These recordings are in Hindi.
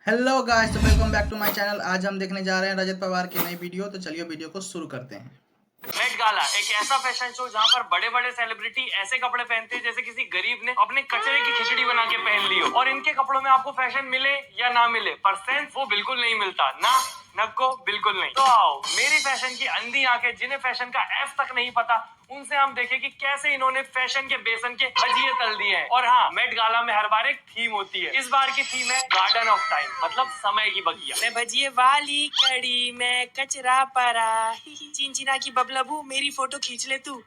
हेलो गाइस, तो welcome back to my channel. आज हम देखने जा रहे हैं रजत पवार की नई वीडियो। तो चलिए वीडियो को शुरू करते हैं। मेट गाला एक ऐसा फैशन शो जहाँ पर बड़े बड़े सेलिब्रिटी ऐसे कपड़े पहनते हैं जैसे किसी गरीब ने अपने कचरे की खिचड़ी बना के पहन ली हो। और इनके कपड़ों में आपको फैशन मिले या ना मिले, पर सेंस वो बिल्कुल नहीं मिलता ना, नको बिल्कुल नहीं। तो आओ मेरी फैशन की अंधी आंखें, जिन्हें फैशन का एफ तक नहीं पता, उनसे हम देखें कि कैसे इन्होंने फैशन के बेसन के भजिए तल दिए हैं। और हाँ, मेट गाला में हर बार एक थीम होती है। इस बार की थीम है गार्डन ऑफ टाइम, मतलब समय की बगिया। मैं भजिए वाली कड़ी में कचरा परा, चिंचिना की बबलबू मेरी फोटो खींच ले तू।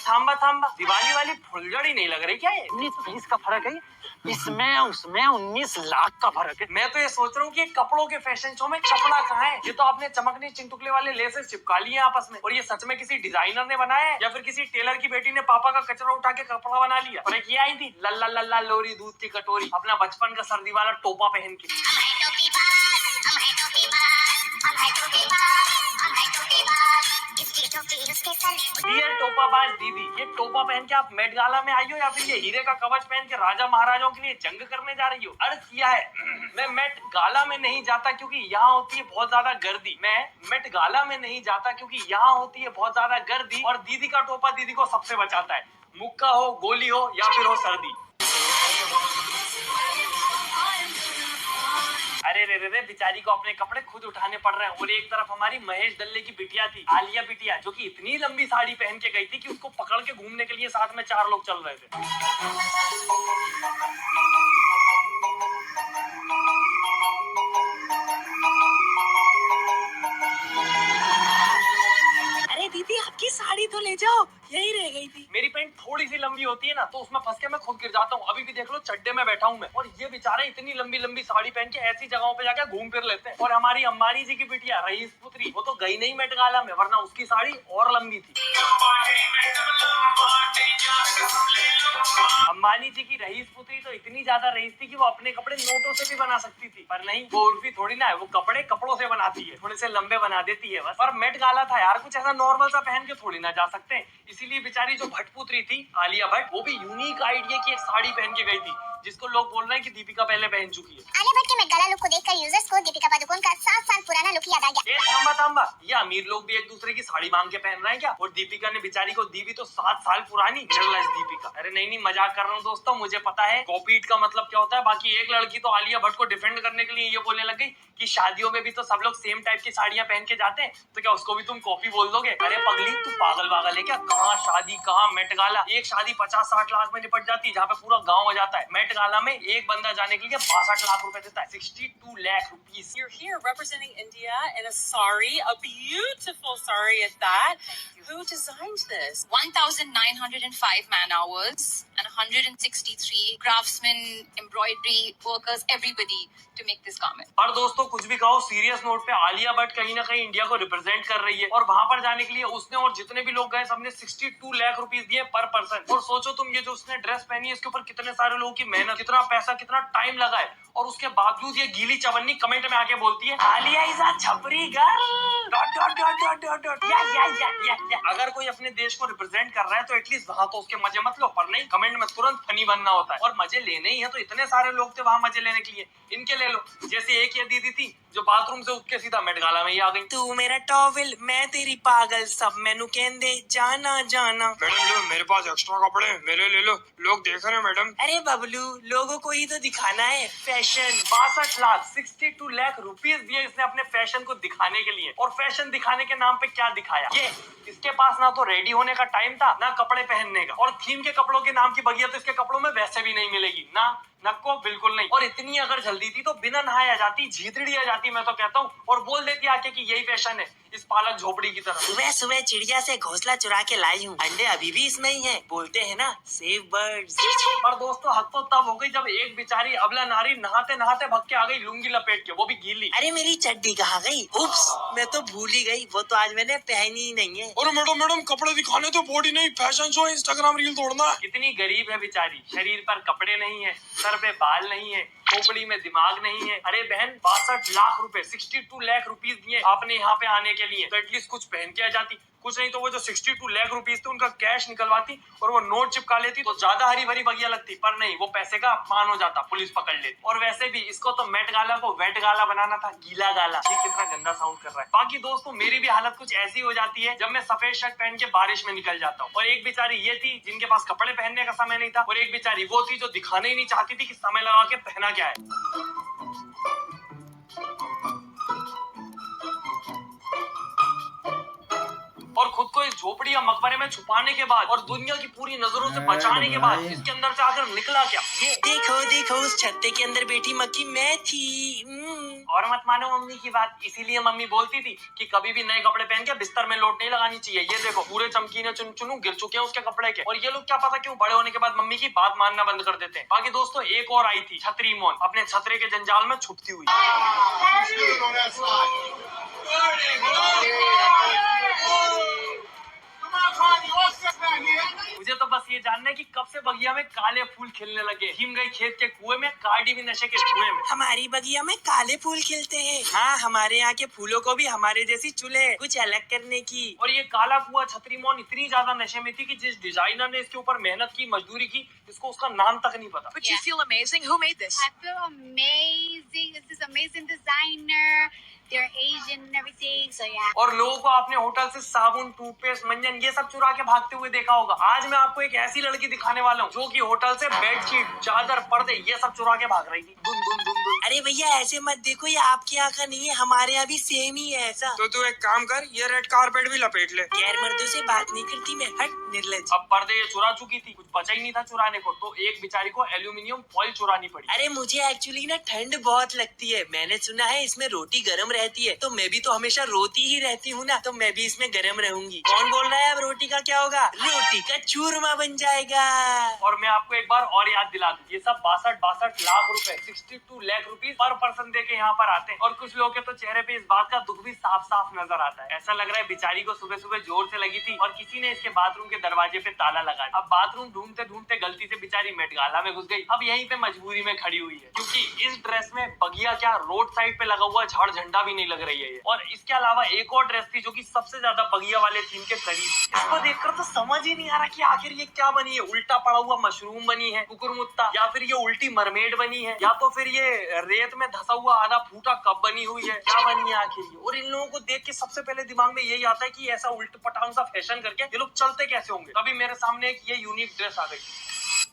थांबा थांबा, दिवाली वाली फुलझड़ी नहीं लग रही क्या? ये 19-20 का फर्क है, इसमें उसमें 19 लाख का फर्क है। मैं तो ये सोच रहा हूँ कि कपड़ों के फैशन शो में कपड़ा कहाँ है? ये तो आपने चमकने चिंटुकले वाले लेसेस चिपका लिए आपस में। और ये सच में किसी डिजाइनर ने बनाया है या फिर किसी टेलर की बेटी ने पापा का कचरा उठा के कपड़ा बना लिया? और एक ये आई थी लल्ला लल्ला लोरी दूध की कटोरी, अपना बचपन का सर्दी वाला टोपा पहन के। डियर टोपाबाज दीदी, ये टोपा पहन के आप मेट गाला में आई हो या फिर ये हीरे का कवच पहन के राजा महाराजाओं के लिए जंग करने जा रही हो? अर्थ किया है मैं मेट गाला में नहीं जाता क्योंकि यहाँ होती है बहुत ज्यादा गर्दी। मैं मेट गाला में नहीं जाता क्योंकि यहाँ होती है बहुत ज्यादा गर्दी। और दीदी का टोपा दीदी को सबसे बचाता है, मुक्का हो, गोली हो या फिर हो सर्दी। अरे रे रे रे, बेचारी को अपने कपड़े खुद उठाने पड़ रहे हैं। और एक तरफ हमारी महेश दल्ले की बिटिया थी, आलिया बिटिया, जो कि इतनी लंबी साड़ी पहन के गई थी कि उसको पकड़ के घूमने के लिए साथ में 4 लोग चल रहे थे। अरे दीदी, आपकी साड़ी तो ले जाओ, यही रह गई थी। मेरी पैंट थोड़ी सी लंबी होती है ना, तो उसमें फंस के मैं खुद गिर जाता हूँ। अभी भी देख लो, चड्डे में बैठा हूँ मैं। और ये बेचारे इतनी लंबी लंबी साड़ी पहन के ऐसी जगहों पे जाके घूम फिर लेते हैं। और हमारी अम्बानी जी की बिटिया रईस पुत्री, वो तो गई नहीं मेट गाला में, वरना उसकी साड़ी और लंबी थी। अंबानी जी की रईस पुत्री तो इतनी ज्यादा रईस थी कि वो अपने कपड़े नोटों से भी बना सकती थी। पर नहीं, वो उर्फी थोड़ी ना है, वो कपड़े कपड़ों से बनाती है, थोड़े से लंबे बना देती है बस। पर मेट गाला था यार, कुछ ऐसा नॉर्मल सा पहन के थोड़ी ना जा सकते। इसीलिए बेचारी जो भट्ट पुत्री थी आलिया भट्ट, वो भी यूनिक आइडिया की एक साड़ी पहन के गई थी, जिसको लोग बोल रहे हैं कि दीपिका पहले पहन चुकी है। आलिया भट्ट के मेट गाला लुक को देखकर यूजर्स को दीपिका पादुकोण का 7 साल पुराना लुक याद आ गया। थांबा थांबा, ये अमीर लोग भी एक दूसरे की साड़ी मांग के पहन रहे हैं क्या? और दीपिका ने बेचारी को दी भी तो 7 साल पुरानी दीपिका। अरे नहीं नहीं, मजाक कर रहा हूँ दोस्तों, मुझे पता है कॉपीट का मतलब क्या होता है। बाकी एक लड़की तो आलिया भट्ट को डिफेंड करने के लिए ये बोलने लग गई कि शादियों में भी तो सब लोग सेम टाइप की साड़ियां पहन के जाते हैं, तो क्या उसको भी तुम कॉपी बोल दोगे? अरे पगली, तू पागल पागल है क्या? कहाँ शादी, कहाँ मेट गाला? एक शादी 50-60 लाख में निपट जाती है, जहाँ पे पूरा गाँव हो जाता है। मेट गाला में एक बंदा जाने के लिए 62 लाख रुपए देता है, 62 lakh rupees. You're here representing India in a sari, a beautiful sari at that. Who designed this? 1,905 man hours and 163 craftsmen, embroidery workers, everybody to make this garment. पर दोस्तों, कुछ भी कहो, सीरियस नोट पे आलिया भट्ट कहीं ना कहीं इंडिया को रिप्रेजेंट कर रही है। और वहां पर जाने के लिए उसने और जितने भी लोग गए, सबने 62 लाख रुपीज दिए पर पर्सन। और सोचो तुम, ये जो उसने ड्रेस पहनी है, इसके ऊपर कितने सारे लोगों की मेहनत, कितना पैसा, कितना टाइम लगा है। और उसके बावजूद ये गीली चवन्नी कमेंट में आके बोलती है आलिया इज अ छपरी girl dot dot dot dot dot dot. या अगर कोई अपने देश को रिप्रेजेंट कर रहा है तो एटलीस्ट वहां तो उसके मजे मत लो। पर नहीं, कमेंट में तुरंत फनी बनना होता है। और मजे लेने ही है तो इतने सारे लोग थे वहां मजे लेने के लिए, इनके ले लो। जैसे एक ये दीदी थी जो बाथरूम से उठ के सीधा मेट गाला में ही आ गई। तू मेरा टॉवेल, मैं तेरी पागल, सब मैनू कहंदे जाना जाना। मैडम, मेरे पास एक्स्ट्रा कपड़े हैं, मेरे ले लो, लोग देख रहे हैं मैडम। अरे बबलू, लोगों को ही तो दिखाना है फैशन। 62 लाख, 62 लाख रुपीज दिए इसने अपने फैशन को दिखाने के लिए। और फैशन दिखाने के नाम पे क्या दिखाया? ये इसके पास ना तो रेडी होने का टाइम था, ना कपड़े पहनने का। और थीम के कपड़ों के नाम की बगिया तो इसके कपड़ों में वैसे भी नहीं मिलेगी ना, नको बिल्कुल नहीं। और इतनी अगर जल्दी थी तो बिना नहाए आ जाती, झीतड़ी आ जाती मैं तो कहता हूँ, और बोल देती आके कि यही फैशन है, इस पालक झोपड़ी की तरह। सुबह सुबह चिड़िया से घोंसला चुरा के लाई हूँ, अंडे अभी भी इसमें ही है, बोलते हैं ना सेव बर्ड्स। पर दोस्तों, हद तो तब हो गई जब एक बेचारी अबला नारी नहाते नहाते भग के आ गई, लुंगी लपेट के, वो भी गीली। अरे मेरी चड्डी कहाँ गई? उप्स, मैं तो भूल ही गई, वो तो आज मैंने पहनी ही नहीं है। और मैडम, कपड़े दिखाने तो बॉडी नहीं, फैशन शो, इंस्टाग्राम रील तोड़ना है। कितनी गरीब है बेचारी, शरीर पर कपड़े नहीं है, सर पे बाल नहीं है, खोपड़ी में दिमाग नहीं है। अरे बहन, 62 लाख रुपए, 62 लाख रुपीज दिए आपने यहाँ पे आने के लिए, तो एटलीस्ट कुछ पहन के आ जाती, कुछ नहीं तो वो जो 62 लाख रुपीस थे उनका कैश निकलवाती और वो नोट चिपका लेती तो ज्यादा हरी भरी बगिया लगती, पर नहीं, वो पैसे का अपमान हो जाता, पुलिस पकड़ लेती। और वैसे भी इसको तो मेट गाला को वेट गाला बनाना था, गीला गाला। ये कितना गंदा साउंड कर रहा है। बाकी दोस्तों मेरी भी हालत कुछ ऐसी हो जाती है जब मैं सफेद शर्ट पहन के बारिश में निकल जाता हूँ। और एक बेचारी ये थी जिनके पास कपड़े पहनने का समय नहीं था, और एक बेचारी वो थी जो दिखाने ही नहीं चाहती थी कि समय लगा के पहना क्या है। और खुद को इस झोपड़ी या मकबरे में छुपाने के बाद और दुनिया की पूरी नजरों से बचाने के बाद इसके अंदर से आकर निकला क्या? ये देखो देखो उस छत्ते के अंदर बैठी मक्खी मैं थी। और मत मानो मम्मी की बात, इसीलिए मम्मी बोलती थी कि कभी भी नए कपड़े पहन के बिस्तर में लोट नहीं लगानी चाहिए। ये देखो पूरे चमकीने चुनचुनू गिर चुके हैं उसके कपड़े के, और ये लोग क्या पता क्यों बड़े होने के बाद मम्मी की बात मानना बंद कर देते हैं। बाकी दोस्तों एक और आई थी छतरी मोन, अपने छतरे के जंजाल में छुपती हुई। मुझे तो बस ये जानना है कि कब से बगिया में काले फूल खिलने लगे। हिम गई खेत के कुएं में, कार्डी भी नशे के कुएं में। हमारी बगिया में काले फूल खिलते हैं। हाँ, हमारे यहाँ के फूलों को भी हमारे जैसी चुले कुछ अलग करने की। और ये काला कुआ छतरी मोन इतनी ज्यादा नशे में थी कि जिस डिजाइनर ने इसके ऊपर मेहनत की, मजदूरी की, इसको उसका नाम तक नहीं पता। But you feel amazing. Who made this? I feel amazing. This is amazing designer. They're Asian and everything, so yeah. और लोगों को आपने होटल से साबुन, टूथपेस्ट, मंजन ये सब चुरा के भागते हुए देखा होगा। आज मैं आपको एक ऐसी लड़की दिखाने वाला हूँ जो कि होटल से बेडशीट, चादर, पर्दे ये सब चुरा के भाग रही थी। दुन दुन दुन दुन। अरे भैया ऐसे मत देखो, ये आपके यहाँ का नहीं है, हमारे यहाँ भी सेम ही है ऐसा। तो तू एक काम कर, ये रेड कारपेट भी लपेट ले। गैर मर्दों से बात नहीं करती मैं, हट निर्लज। अब पर्दे ये चुरा चुकी थी, कुछ बचा ही नहीं था चुराने को, तो एक बेचारी को एल्यूमिनियम फॉइल चुरानी पड़ी। अरे मुझे एक्चुअली ना ठंड बहुत लगती है, मैंने सुना है इसमें रोटी गर्म रहती है, तो मैं भी तो हमेशा रोती ही रहती हूँ ना, तो मैं भी इसमें गर्म रहूंगी। कौन बोल रहा है अब रोटी का क्या होगा? रोटी का चूरमा बन जाएगा। और मैं आपको एक बार और याद दिला दूं, ये सब 62 लाख रुपए 62 लाख रुपीस पर पर्सन दे के यहाँ पर आते हैं। और कुछ लोगों के तो चेहरे पे इस बात का दुख भी साफ साफ नजर आता है। ऐसा लग रहा है बेचारी को सुबह सुबह जोर से लगी थी और किसी ने इसके बाथरूम के दरवाजे पे ताला लगा दिया। अब बाथरूम ढूंढते ढूंढते गलती से बेचारी मेट गाला में घुस गई। अब यहीं पे मजबूरी में खड़ी हुई है, क्योंकि इस ड्रेस में बगिया क्या रोड साइड पे लगा हुआ झाड़ झंडा भी नहीं लग रही है ये। और इसके अलावा एक और ड्रेस थी जो कि सबसे ज्यादा बगिया वाले थीम के करीब। इसको देखकर तो समझ ही नहीं आ रहा कि आखिर ये क्या बनी है। उल्टा पड़ा हुआ मशरूम बनी है कुकुरमुत्ता, या फिर ये उल्टी मरमेड बनी है, या तो फिर ये रेत में धसा हुआ आधा फूटा कप बनी हुई है। क्या बनी है आखिर ये? और इन लोगों को देख के सबसे पहले दिमाग में यही आता है कि ऐसा उल्ट पटांग सा फैशन करके ये लोग चलते कैसे होंगे। तभी मेरे सामने एक ये यूनिक ड्रेस आ गई,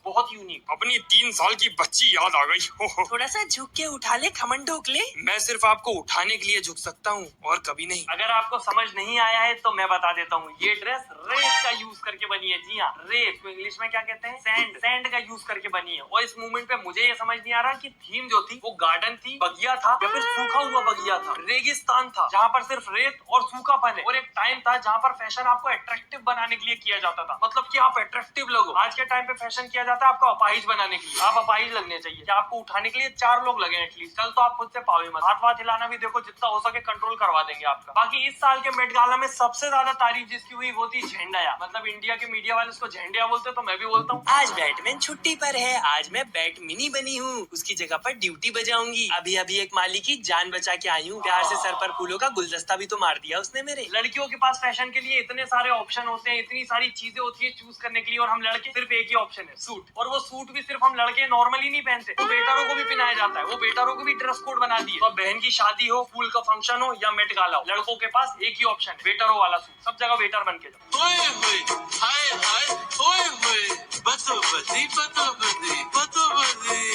बहुत यूनिक। अपनी 3 साल की बच्ची याद आ गई। थोड़ा सा झुक के उठा ले, खमन ठोक ले। मैं सिर्फ आपको उठाने के लिए झुक सकता हूँ और कभी नहीं। अगर आपको समझ नहीं आया है तो मैं बता देता हूँ, ये ड्रेस रेत का यूज करके बनी है। जी हाँ, रेत को इंग्लिश में क्या कहते हैं? सैंड। सैंड का यूज करके बनी है। और इस मूवमेंट पे मुझे ये समझ नहीं आ रहा कि थीम जो थी वो गार्डन थी, बगिया था, या फिर सूखा हुआ बगिया था, रेगिस्तान था जहाँ पर सिर्फ रेत और सूखापन है। और एक टाइम था जहाँ पर फैशन आपको अट्रैक्टिव बनाने के लिए किया जाता था, मतलब कि आप अट्रैक्टिव लगो। आज के टाइम पे फैशन किया जाता है आपको अपाहिज बनाने के लिए। आप अपाहिज लगने चाहिए कि आपको उठाने के लिए 4 लोग लगे एटलीस्ट। चल तो आप खुद से पावे मत, हाथ वाथ हिलाना भी देखो जितना हो सके कंट्रोल करवा देंगे आपका। बाकी इस साल के मेट गाला में सबसे ज्यादा तारीफ जिसकी हुई वो थी झेंडाया, मतलब इंडिया के मीडिया वाले उसको झेंडिया बोलते, तो मैं भी बोलता हूँ। आज बैटमैन छुट्टी पर है, आज मैं बैट मिनी बनी हूँ, उसकी जगह पर ड्यूटी बजाऊंगी। अभी अभी एक माली की जान बचा के आई हूँ, प्यार से सर पर फूलों का गुलदस्ता भी तो मार दिया उसने मेरे। लड़कियों के पास फैशन के लिए इतने सारे ऑप्शन होते हैं, इतनी सारी चीजें होती है चूज करने के लिए, और हम लड़के सिर्फ एक ही ऑप्शन है सूट। और वो सूट भी सिर्फ हम लड़के नॉर्मली नहीं पहनते, तो बेटारों को भी पहनाया जाता है। वो बेटारों को भी ड्रेस कोड बना दिए। तो बहन की शादी हो, फूल का फंक्शन हो या मेट गाला हो, लड़कों के पास एक ही ऑप्शन है, वेटरों वाला सूट। सब जगह वेटर बन के जाओ। ओए होए, हाय हाय, ओए होए, बतोबदी बतोबदी बतोबदी,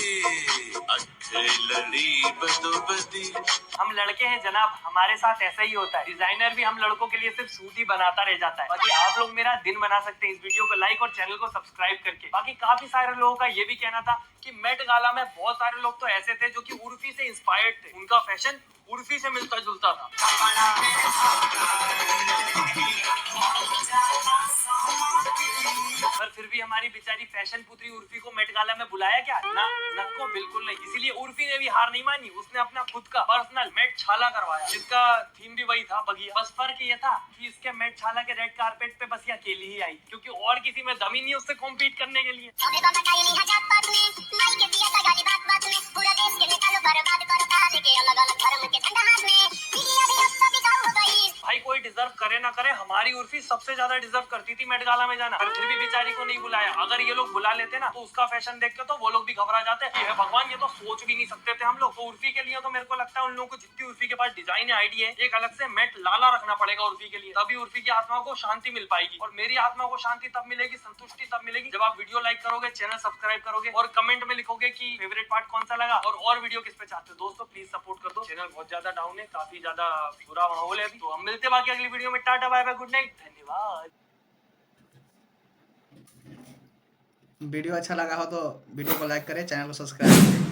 अच्छे लड़ी बतोबदी। हम लड़के हैं जनाब, हमारे साथ ऐसा ही होता है। डिजाइनर भी हम लड़कों के लिए सिर्फ सूट ही बनाता रह जाता है। बाकी आप लोग मेरा दिन बना सकते हैं इस वीडियो को लाइक और चैनल को सब्सक्राइब करके। बाकी काफी सारे लोगों का ये भी कहना था कि मेट गाला में बहुत सारे लोग तो ऐसे थे जो कि उर्फी से इंस्पायर्ड थे, उनका फैशन उर्फी से मिलता जुलता था। पर फिर भी हमारी बेचारी फैशन पुत्री उर्फी को मेट गाला में बुलाया क्या? ना, नको बिल्कुल नहीं। इसीलिए उर्फी ने भी हार नहीं मानी, उसने अपना खुद का पर्सनल मेट छाला करवाया, जिसका थीम भी वही था बगिया। बस फर्क ये था कि इसके मेट छाला के रेड कारपेट पे बस ये अकेली ही आई, क्योंकि और किसी में दम ही नहीं उससे कॉम्पीट करने के लिए। भाई कोई डिजर्व करे ना करे, हमारी हमारी उर्फी सबसे ज्यादा डिजर्व करती थी मेट गाला में जाना, पर फिर भी बेचारी को नहीं बुलाया। अगर ये लोग बुला लेते ना तो उसका फैशन देख के तो वो लोग भी घबरा जाते कि हे भगवान, ये तो सोच भी नहीं सकते थे हम लोग। तो उर्फी के लिए तो मेरे को लगता है उन लोगों को जितनी उर्फी के पास डिजाइन है, आइडिया है, एक अलग से मेट लाला रखना पड़ेगा उर्फी के लिए, तभी उर्फी की आत्मा को शांति मिल पाएगी। और मेरी आत्मा को शांति तब मिलेगी, संतुष्टि तब मिलेगी जब आप वीडियो लाइक करोगे, चैनल सब्सक्राइब करोगे और कमेंट में लिखोगे कि फेवरेट पार्ट कौन सा लगा और वीडियो किस पे चाहते हो। दोस्तों प्लीज सपोर्ट कर दो, चैनल बहुत ज्यादा डाउन है, काफी ज्यादा बुरा माहौल है अभी। तो हम मिलते बाकी अगली वीडियो में। Tata bye bye, good night, धन्यवाद। वीडियो अच्छा लगा हो तो वीडियो को लाइक करें, चैनल को सब्सक्राइब करें।